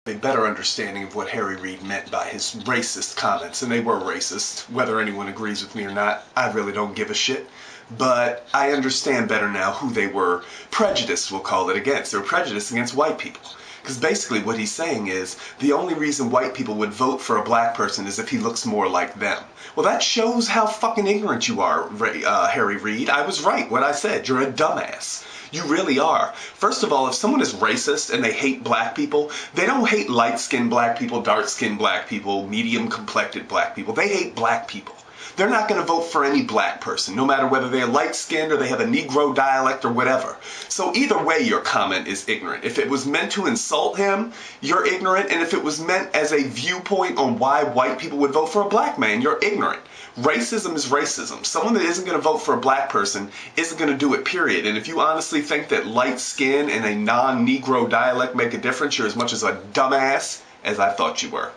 A better understanding of what Harry Reid meant by his racist comments, and they were racist. Whether anyone agrees with me or not, I really don't give a shit. But I understand better now who they were prejudiced, we'll call it, against. They were prejudiced against white people. Because basically what he's saying is, the only reason white people would vote for a black person is if he looks more like them. Well, that shows how fucking ignorant you are, Harry Reid. I was right when I said you're a dumbass. You really are. First of all, if someone is racist and they hate black people, they don't hate light-skinned black people, dark-skinned black people, medium-complected black people. They hate black people. They're not going to vote for any black person, no matter whether they're light-skinned or they have a Negro dialect or whatever. So either way, your comment is ignorant. If it was meant to insult him, you're ignorant. And if it was meant as a viewpoint on why white people would vote for a black man, you're ignorant. Racism is racism. Someone that isn't going to vote for a black person isn't going to do it, period. And if you honestly think that light skin and a non-Negro dialect make a difference, you're as much as a dumbass as I thought you were.